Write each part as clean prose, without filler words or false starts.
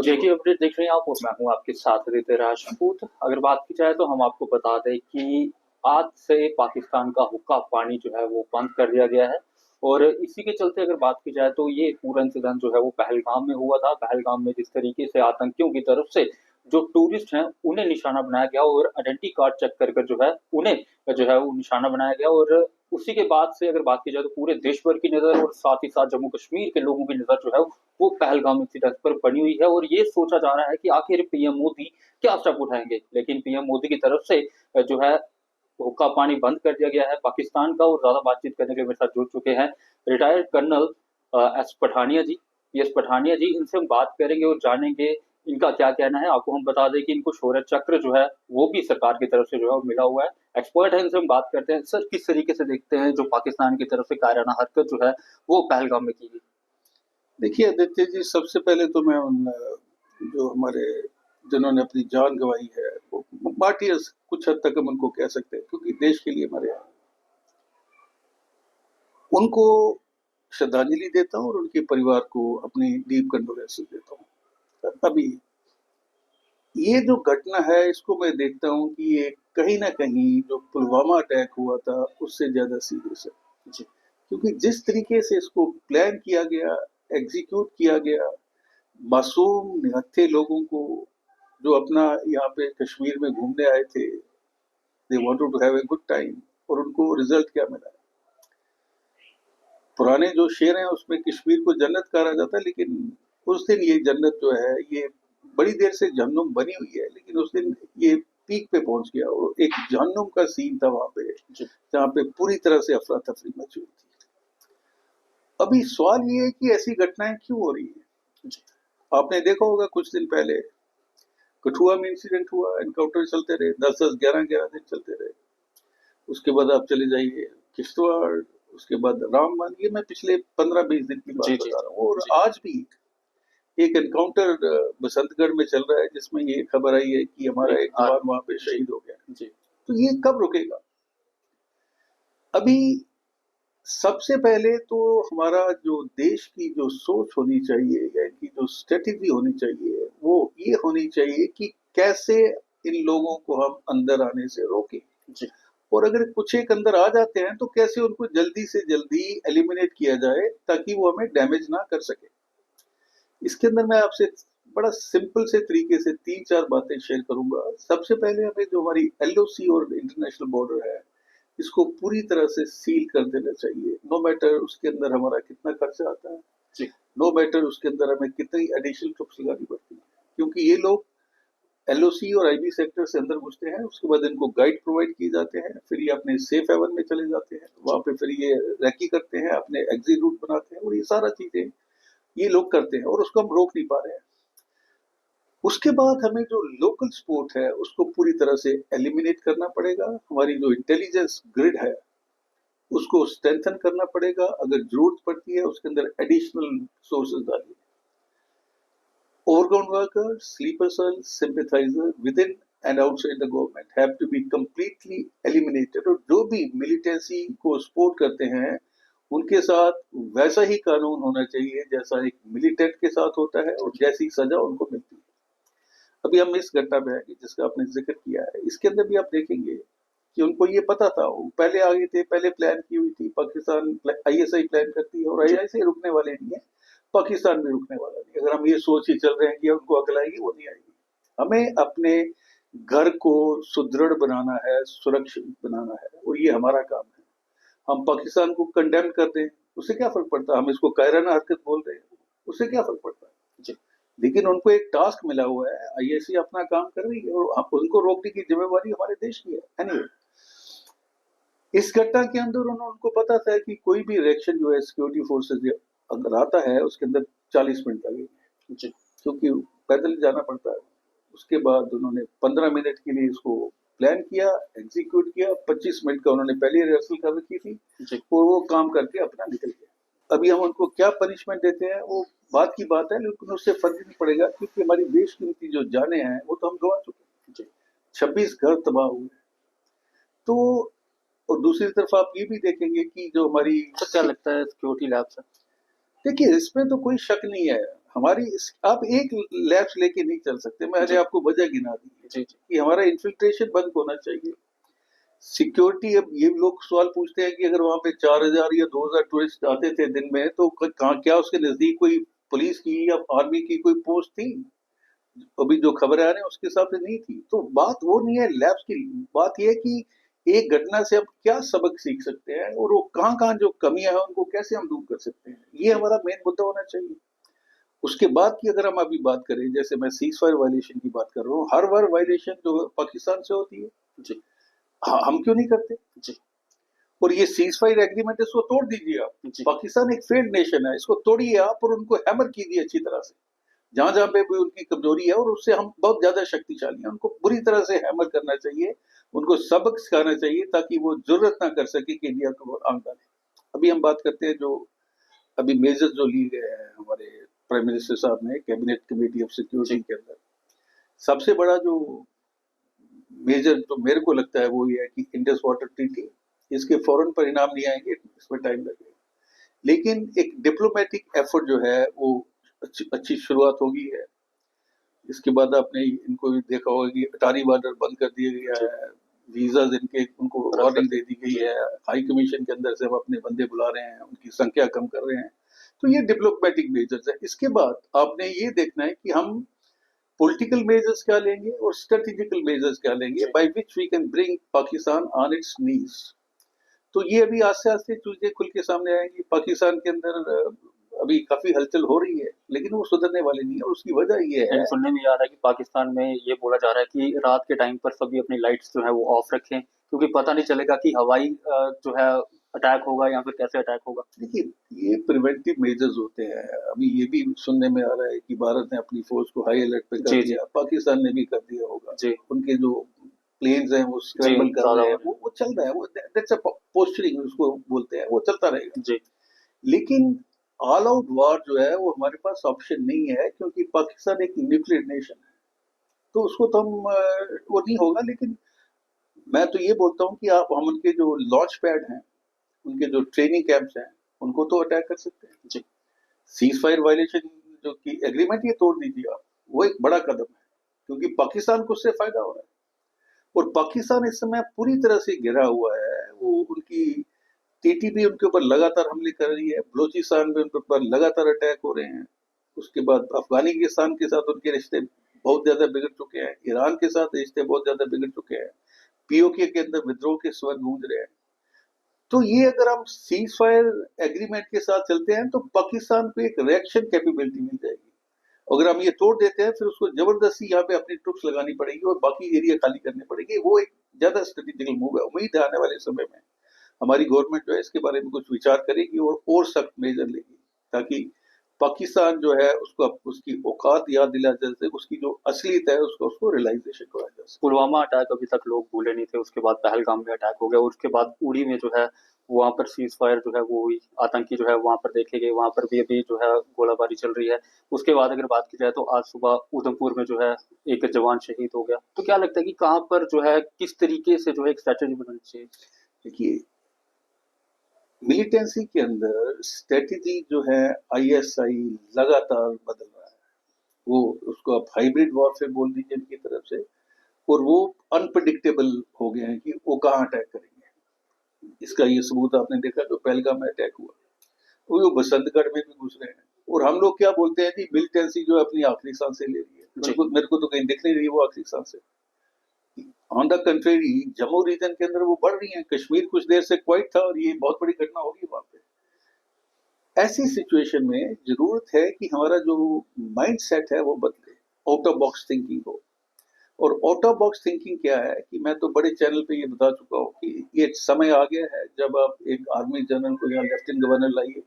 जेके update देख रहे हैं आप और मैं हूं आपके साथ रितेश राजपूत। अगर बात की जाए तो हम आपको बता दें कि आज से पाकिस्तान का हुक्का पानी जो है वो बंद कर दिया गया है। और इसी के चलते अगर बात की जाए तो ये पूरा इंसिडेंट जो है वो पहलगाम में हुआ था। पहलगाम में जिस तरीके से आतंकियों की तरफ से जो टूरिस्ट हैं उन्हें निशाना बनाया गया और आइडेंटिटी कार्ड चेक कर कर जो है उन्हें जो है वो निशाना बनाया गया। और उसी के बाद से अगर बात की जाए तो पूरे देश भर की नजर और साथ ही साथ जम्मू कश्मीर के लोगों की नजर जो है वो पहलगाम इंसिडेंट पर बनी हुई है। और ये सोचा जा रहा है कि आखिर पीएम मोदी क्या स्टेप उठाएंगे, लेकिन पीएम मोदी की तरफ से जो है हुक्का पानी बंद कर दिया गया है पाकिस्तान का। और ज्यादा बातचीत करने के लिए मेरे साथ जुड़ चुके हैं रिटायर्ड कर्नल एस पठानिया जी, एस पठानिया जी। इनसे हम बात करेंगे और जानेंगे इनका क्या कहना है। आपको हम बता दें कि इनको शौर्य चक्र जो है वो भी सरकार की तरफ से जो है वो मिला हुआ है। एक्सपर्ट है, इनसे हम बात करते हैं। सर, किस तरीके से देखते हैं जो पाकिस्तान की तरफ से कायराना हरकत जो है वो पहलगाम में की गई? देखिए आदित्य जी, सबसे पहले तो मैं उन जो हमारे जिन्होंने अपनी जान गंवाई है वो मार्टियर्स कुछ हद तक हम उनको कह सकते हैं, क्योंकि देश के लिए मरे हैं, उनको श्रद्धांजलि देता हूँ और उनके परिवार को अपनी डीप कंडोलेंसेस देता हूँ। अभी ये जो घटना है इसको मैं देखता हूँ कि ये कहीं ना कहीं जो पुलवामा अटैक हुआ था उससे ज्यादा सीरियस है जी। क्योंकि जिस तरीके से इसको प्लान किया गया, एग्जीक्यूट किया गया, मासूम निहत्थे लोगों को जो अपना यहाँ पे कश्मीर में घूमने आए थे, they wanted to have a good time, और उनको रिजल्ट क्या मिला। पुराने जो शेर हैं उसमें कश्मीर को जन्नत कहा जाता है, लेकिन उस दिन ये जन्नत जो है ये बड़ी देर से जहन्नुम बनी हुई है, लेकिन उस दिन ये पीक पे पहुंच गया और एक जहन्नुम का सीन था वहां पे, जहाँ पे पूरी तरह से अफरा तफरी मची हुई थी। अभी सवाल ये है कि ऐसी घटनाएं क्यों हो रही है। आपने देखा होगा कुछ दिन पहले कठुआ में इंसिडेंट हुआ, एनकाउंटर चलते रहे 10-10, 11-11 दिन चलते रहे। उसके बाद आप चले जाइए किश्तवाड़, उसके बाद रामबन, ये मैं पिछले 15-20 दिन की बात बता रहा हूँ। और आज भी एक एनकाउंटर बसंतगढ़ में चल रहा है जिसमें ये खबर आई है कि हमारा एक जवान वहां पे शहीद हो गया। तो ये कब रुकेगा? अभी सबसे पहले तो हमारा जो देश की जो सोच होनी चाहिए या इनकी जो स्ट्रेटेजी होनी चाहिए वो ये होनी चाहिए कि कैसे इन लोगों को हम अंदर आने से रोकें जी। और अगर कुछ एक अंदर आ जाते हैं तो कैसे उनको जल्दी से जल्दी एलिमिनेट किया जाए ताकि वो हमें डैमेज ना कर सके। इसके अंदर मैं आपसे बड़ा सिंपल से तरीके से 3-4 बातें शेयर करूंगा। सबसे पहले हमें जो हमारी एलओसी और इंटरनेशनल बॉर्डर है इसको पूरी तरह से सील कर देना चाहिए, नो मैटर उसके अंदर हमारा कितना खर्चा आता है जी। नो मैटर उसके अंदर हमें कितनी एडिशनल ट्रुप्स लगानी पड़ती है, क्योंकि ये लोग एलओसी और आईबी सेक्टर से अंदर घुसते हैं, उसके बाद इनको गाइड प्रोवाइड किए जाते हैं, फिर ये अपने सेफ हेवन में चले जाते हैं, वहां पे फिर ये रैकी करते हैं, अपने एग्जिट रूट बनाते हैं, और ये सारा चीजें ये लोग करते हैं और उसको हम रोक नहीं पा रहे हैं। उसके बाद हमें जो लोकल सपोर्ट है उसको पूरी तरह से एलिमिनेट करना पड़ेगा। हमारी जो इंटेलिजेंस ग्रिड है उसको स्ट्रेंथन करना पड़ेगा। अगर जरूरत पड़ती है उसके अंदर एडिशनल सोर्सेज डालिए। Overground worker, sleeper cell, sympathiser within and outside the government have to be completely eliminated. और जो भी मिलिटेंसी को सपोर्ट करते हैं उनके साथ वैसा ही कानून होना चाहिए जैसा एक मिलिटेंट के साथ होता है और जैसी सजा उनको मिलती है। अभी हम इस घटना में आएंगे जिसका आपने जिक्र किया है, इसके अंदर भी आप देखेंगे कि उनको ये पता था, वो पहले आगे थे, पहले प्लान की हुई थी। पाकिस्तान आईएसआई प्लान करती है और आईएसआई रुकने वाले नहीं है, पाकिस्तान भी रुकने वाला नहीं। अगर हम ये सोच ही चल रहे हैं कि उनको अकल आएगी, वो नहीं आएगी। हमें अपने घर को सुदृढ़ बनाना है, सुरक्षित बनाना है, और ये हमारा काम है। हम पाकिस्तान को कंडेम कर दें उससे क्या फर्क पड़ता है, हम इसको कायराना हरकत बोल रहे हैं उससे क्या फर्क पड़ता है जी। लेकिन उनको एक टास्क मिला हुआ है, आईएससी अपना काम कर रही है और उनको रोकने की जिम्मेवारी हमारे देश की है। एनीवे, इस घटना के अंदर उनको पता था कि कोई भी रिएक्शन जो है सिक्योरिटी फोर्सेज अगर आता है उसके अंदर 40 मिनट लगेंगे जी, क्योंकि पैदल जाना पड़ता है। उसके बाद उन्होंने 15 मिनट के लिए इसको प्लान किया, एग्जीक्यूट किया। 25 मिनट का उन्होंने पहले रिहर्सल कर रखी थी और वो काम करके अपना निकल गया। अभी हम उनको क्या पनिशमेंट देते हैं वो बात की बात है, लेकिन उससे फर्क नहीं पड़ेगा क्योंकि हमारी बेशकीमती जो जाने हैं वो तो हम गवा चुके हैं। 26 घर तबाह हुए। तो और दूसरी तरफ आप ये भी देखेंगे कि जो हमारी तो क्या लगता है सिक्योरिटी लैब से? देखिए इसमें तो कोई शक नहीं है, हमारी आप एक लैब्स लेके नहीं चल सकते। मैंने आपको वजह गिना दी कि हमारा इन्फिल्ट्रेशन बंद होना चाहिए। सिक्योरिटी, अब ये लोग सवाल पूछते हैं कि अगर वहां पे 4,000 या 2,000 टूरिस्ट आते थे दिन में तो क्या उसके नजदीक कोई पुलिस की या आर्मी की कोई पोस्ट थी? अभी जो खबरें आ रही हैं उसके हिसाब से नहीं थी। तो बात वो नहीं है लैब्स की, बात यह है कि एक घटना से हम क्या सबक सीख सकते हैं और वो कहाँ जो कमियां हैं उनको कैसे हम दूर कर सकते हैं, ये हमारा मेन मुद्दा होना चाहिए। उसके बाद की अगर हम अभी बात करें, जैसे मैं सीज फायर वायलेशन की बात कर रहा हूँ, हर बार वायलेशन जो पाकिस्तान से होती है जी, हम क्यों नहीं करते जी? और ये सीज फायर एग्रीमेंट, इसको तोड़ दीजिए आप। पाकिस्तान एक फेल्ड नेशन है, इसको तोड़िए आप और उनको हैमर कीजिए अच्छी तरह से, जहां जहां पे भी उनकी कमजोरी है और उससे हम बहुत ज्यादा शक्तिशाली हैं, उनको बुरी तरह से हैमर करना चाहिए, उनको सबक सिखाना चाहिए ताकि वो जरूरत ना कर सके कि इंडिया को आग डाले। अभी हम बात करते हैं जो अभी मेजर्स जो लिए गए हैं हमारे प्राइम मिनिस्टर साहब ने कैबिनेट कमेटी ऑफ सिक्योरिटी के अंदर, सबसे बड़ा जो मेजर जो मेरे को लगता है वो ये है कि इंडस वाटर ट्रीटी, इसके फौरन परिणाम नहीं आएंगे, इसमें टाइम लगेगा, लेकिन एक डिप्लोमेटिक एफर्ट जो है वो अच्छी शुरुआत होगी है। इसके बाद आपने इनको भी देखा होगा कि अटारी बॉर्डर बंद कर दिया गया है, वीजाज इनके उनको वार्निंग दे दी गई है, हाई कमीशन के अंदर से हम अपने बंदे बुला रहे हैं, उनकी संख्या कम कर रहे हैं। तो ये डिप्लोमेटिक मेजर्स है। इसके बाद आपने ये देखना है कि हम पॉलिटिकल मेजर्स क्या लेंगे और स्ट्रेटेजिकल मेजर्स क्या लेंगे by which we can bring Pakistan on its knees. तो ये अभी आस्ते आस्ते चीजें खुल के सामने आएंगी। पाकिस्तान के अंदर अभी काफी हलचल हो रही है, लेकिन वो सुधरने वाली नहीं है। और उसकी वजह ये है, सुनने में आ रहा है कि पाकिस्तान में ये बोला जा रहा है कि रात के टाइम पर सभी अपनी लाइट्स जो है वो ऑफ रखें, क्योंकि पता नहीं चलेगा कि हवाई जो है अटैक होगा या फिर कैसे अटैक होगा। देखिए, ये प्रिवेंटिव मेजर्स होते हैं। अभी ये भी सुनने में आ रहा है कि भारत ने अपनी फोर्स को हाई अलर्ट पे कर दिया, पाकिस्तान ने भी कर दिया होगा जी। उनके जो प्लेन्स हैं वो स्क्रैम्बल कर रहे हैं, वो चल रहा है, वो दैट्स अ पोस्चरिंग उसको बोलते हैं, वो चलता रहेगा जी। लेकिन ऑल आउट वार जो है वो हमारे पास ऑप्शन नहीं है, क्योंकि पाकिस्तान एक न्यूक्लियर नेशन है, तो उसको तो हम वो नहीं होगा। लेकिन मैं तो ये बोलता हूँ कि आप हम उनके जो लॉन्च पैड हैं, उनके जो ट्रेनिंग कैंप्स हैं, उनको तो अटैक कर सकते हैं जी। सीज फायर वायलेशन जो की एग्रीमेंट ये तोड़ दीजिए आप, वो एक बड़ा कदम है, क्योंकि पाकिस्तान को उससे फायदा हो रहा है। और पाकिस्तान इस समय पूरी तरह से घिरा हुआ है, वो उनकी टीटीपी उनके ऊपर लगातार हमले कर रही है, बलोचिस्तान में उनके ऊपर लगातार अटैक हो रहे हैं। उसके बाद अफगानिस्तान के साथ उनके रिश्ते बहुत ज्यादा बिगड़ चुके हैं, ईरान के साथ रिश्ते बहुत ज्यादा बिगड़ चुके हैं, पीओके के अंदर विद्रोह के स्वर गूंज रहे हैं। तो ये अगर हम सीज फायर एग्रीमेंट के साथ चलते हैं तो पाकिस्तान को एक रिएक्शन कैपेबिलिटी मिल जाएगी। अगर हम ये तोड़ देते हैं फिर उसको जबरदस्ती यहाँ पे अपनी ट्रुप्स लगानी पड़ेगी और बाकी एरिया खाली करने पड़ेगी, वो एक ज्यादा स्ट्रेटेजिकल मूव है। उम्मीद है आने वाले समय में हमारी गवर्नमेंट जो है इसके बारे में कुछ विचार करेगी और सख्त मेजर लेगी, ताकि पाकिस्तान जो है उसको उसकी औकात याद दिला जा सके, उसकी जो असलियत है उसको रियलाइजेशन कराया जा सके। पुलवामा अटैक अभी तक लोग भूले नहीं थे, उसके बाद पहलगाम में अटैक हो गया, और उसके बाद उड़ी में जो है वहाँ पर सीज फायर जो है वो हुई, आतंकी जो है वहाँ पर देखे गए, वहाँ पर भी अभी जो है गोलाबारी चल रही है। उसके बाद अगर बात की जाए तो आज सुबह उधमपुर में जो है एक जवान शहीद हो गया। तो क्या लगता है कि कहाँ पर जो है किस तरीके से जो है एक स्ट्रेटेजी बनानी चाहिए? देखिए, मिलिटेंसी के अंदर स्ट्रेटेजी जो है आईएसआई लगातार बदल रहा है। वो उसको आप हाइब्रिड वॉरफेयर बोल दीजिए इनकी तरफ से, और वो अनप्रडिक्टेबल हो गए हैं कि वो कहाँ अटैक करेंगे। इसका ये सबूत आपने देखा जो पहलगाम में अटैक हुआ, वो बसंतगढ़ में भी घुस रहे हैं। और हम लोग क्या बोलते हैं कि मिलिटेंसी जो है अपनी आखिरी सांसें ले रही है, मेरे को तो कहीं दिख नहीं रही वो आखिरी सांसें। On the contrary Jammu region के अंदर वो बढ़ रही है। कश्मीर कुछ देर से क्वाइट था और ये बहुत बड़ी घटना होगी वहां पे। ऐसी सिचुएशन में जरूरत है कि हमारा जो माइंड सेट है वो बदले, आउट ऑफ बॉक्स थिंकिंग हो। और आउट ऑफ बॉक्स थिंकिंग क्या है कि मैं तो बड़े चैनल पे ये बता चुका हूँ कि ये समय आ गया है जब आप एक आर्मी जनरल को यहाँ लेफ्टिनेंट गवर्नर लाइए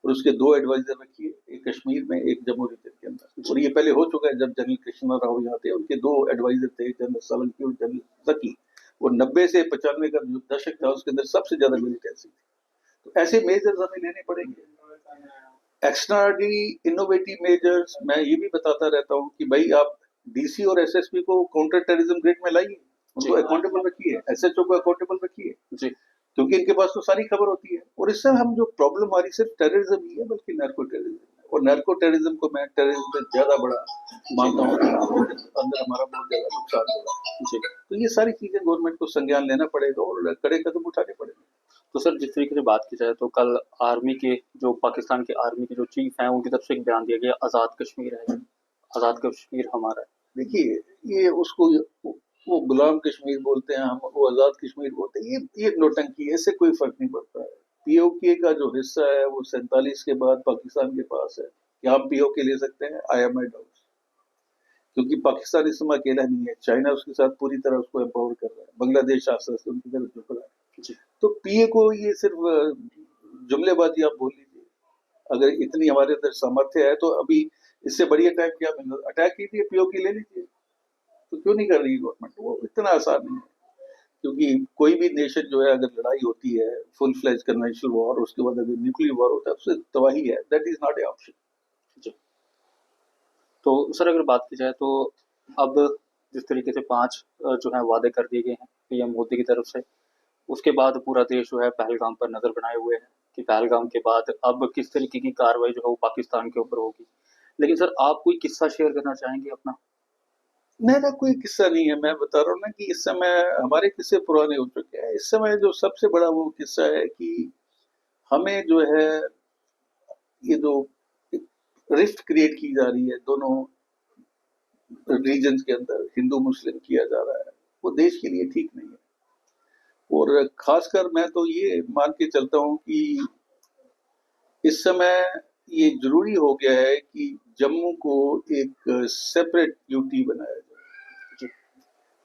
और उसके 2 एडवाइजर रखिए, एक कश्मीर में एक जम्मू रीजन के अंदर। और ये पहले हो चुका है, जब जनरल कृष्णा राव यहाँ थे उनके 2 एडवाइजर थे, जनरल सालंकी और जनरल जकी। और 90 से 95 का जो दशक था उसके अंदर सबसे ज्यादा मिलिटेंसी थी। तो ऐसे मेजर्स हमें लेने पड़ेंगे, एक्स्ट्राऑर्डिनरी इनोवेटिव मेजर्स। मैं ये भी बताता रहता हूँ कि भाई आप डीसी और एसएसपी को काउंटर टेररिज्म ग्रेड में लाइए, उनको अकाउंटेबल रखिए, एसएचओ को अकाउंटेबल रखिए जी, क्योंकि इनके पास तो सारी खबर होती है। और इससे हम जो प्रॉब्लम हमारी सिर्फ टेररिज्म नहीं है बल्कि नार्को टेररिज्म है। और नार्को टेररिज्म को मैं टेररिज्म से ज्यादा बड़ा मानता हूँ, अंदर हमारा बहुत ज्यादा नुकसान होगा जी। तो ये सारी चीजें गवर्नमेंट को संज्ञान लेना पड़ेगा और कड़े कदम उठाने पड़ेंगे। तो सर जिस तरीके से बात की जाए तो कल आर्मी के जो पाकिस्तान के आर्मी के जो चीफ हैं उनकी तरफ से एक बयान दिया गया, आज़ाद कश्मीर है, आज़ाद कश्मीर हमारा है। देखिए, ये उसको वो गुलाम कश्मीर बोलते हैं, हम वो आजाद कश्मीर बोलते हैं, ये नौटंकी है, इससे कोई फर्क नहीं पड़ता है। पीओके का जो हिस्सा है वो 47 के बाद पाकिस्तान के पास है। क्या हम पीओके ले सकते हैं? आई एम आई डाउट, क्योंकि पाकिस्तान इस समय अकेला नहीं है, चाइना उसके साथ पूरी तरह उसको एम्पावर कर रहा है, बांग्लादेश आस्ते आस्ते उनकी तरफ झुक रहा है। तो पीए को ये सिर्फ जुमलेबाजी आप बोल लीजिए। अगर इतनी हमारे अंदर सामर्थ्य है तो अभी इससे बड़ी अटैक क्या मिल रहा, अटैक कीजिए, पीओके ले लीजिए। तो क्यों नहीं कर रही गवर्नमेंट? वो इतना आसान नहीं है, क्योंकि कोई भी नेशन जो है अगर लड़ाई होती है फुल फ्लेज कन्वेंशनल वॉर, उसके बाद अगर न्यूक्लियर वॉर होता है उससे तबाही है, that is not A option. तो सर अगर बात की जाए तो अब जिस तरीके से 5 जो है वादे कर दिए गए हैं पीएम मोदी की तरफ से, उसके बाद पूरा देश जो है पहलगाम पर नजर बनाए हुए है कि पहलगाम के बाद अब किस तरीके की कार्रवाई जो है वो पाकिस्तान के ऊपर होगी। लेकिन सर आप कोई किस्सा शेयर करना चाहेंगे अपना? मेरा कोई किस्सा नहीं है, मैं बता रहा हूँ ना कि इस समय हमारे किस्से पुराने हो चुके हैं। इस समय जो सबसे बड़ा वो किस्सा है कि हमें जो है ये जो रिफ्ट क्रिएट की जा रही है दोनों रीजन्स के अंदर, हिंदू मुस्लिम किया जा रहा है, वो देश के लिए ठीक नहीं है। और खासकर मैं तो ये मान के चलता हूँ कि इस समय ये जरूरी हो गया है कि जम्मू को एक सेपरेट यूटी बनाया जाए।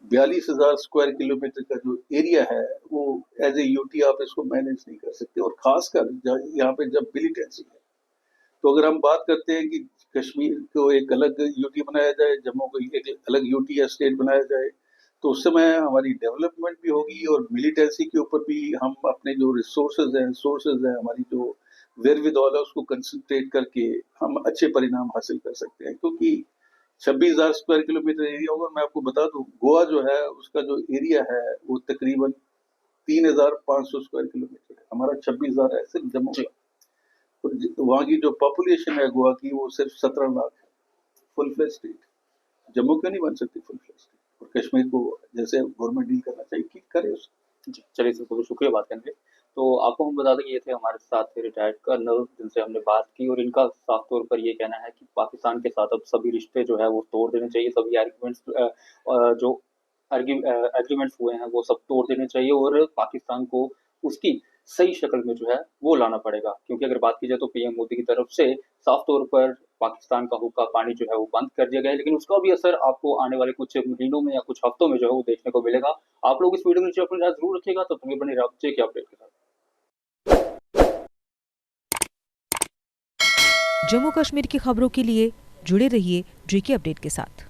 42,000 स्क्वायर किलोमीटर का जो एरिया है वो एज ए यूटी आप इसको मैनेज नहीं कर सकते, और खासकर यहाँ पे जब मिलिटेंसी है। तो अगर हम बात करते हैं कि कश्मीर को एक अलग यूटी बनाया जाए, जम्मू को एक अलग यूटी या स्टेट बनाया जाए, तो उस समय हमारी डेवलपमेंट भी होगी और मिलिटेंसी के ऊपर भी हम अपने जो रिसोर्सेज हैं, सोर्सेज हैं, हमारी जो वेरविदौल है उसको कंसंट्रेट करके हम अच्छे परिणाम हासिल कर सकते हैं। क्योंकि 26,000 स्क्वायर किलोमीटर एरिया होगा। मैं आपको बता दूं, गोवा जो है उसका जो एरिया है वो तकरीबन 3,500 स्क्वायर किलोमीटर है, हमारा 26,000 है सिर्फ जम्मू का। तो वहाँ की जो पॉपुलेशन है गोवा की वो सिर्फ 17 लाख है। फुल फ्लेज स्टेट जम्मू क्यों नहीं बन सकती फुल फ्लेज स्टेट? और कश्मीर को जैसे गवर्नमेंट डील करना चाहिए कि करे उसको। चलिए सर, बहुत शुक्रिया बात करने के लिए। तो आपको हम बता दें कि ये थे हमारे साथ रिटायर्ड कर्नल जिनसे हमने बात की, और इनका साफ तौर पर ये कहना है कि पाकिस्तान के साथ अब सभी रिश्ते जो है वो तोड़ देने चाहिए, सभी आर्ग्यूमेंट्स जो एग्रीमेंट्स हुए हैं वो सब तोड़ देने चाहिए, और पाकिस्तान को उसकी सही शक्ल में जो है वो लाना पड़ेगा। क्योंकि अगर बात की जाए तो पीएम मोदी की तरफ से साफ तौर पर पाकिस्तान का हुक्का पानी जो है वो बंद कर दिया गया है, लेकिन उसका भी असर आपको आने वाले कुछ महीनों में या कुछ हफ्तों में जो है वो देखने को मिलेगा। आप लोग इस वीडियो में नीचे अपनी राय जरूर रखिएगा। तब तक बने रहिए के अपडेट के साथ। जम्मू कश्मीर की खबरों के लिए जुड़े रहिए जेके अपडेट के साथ।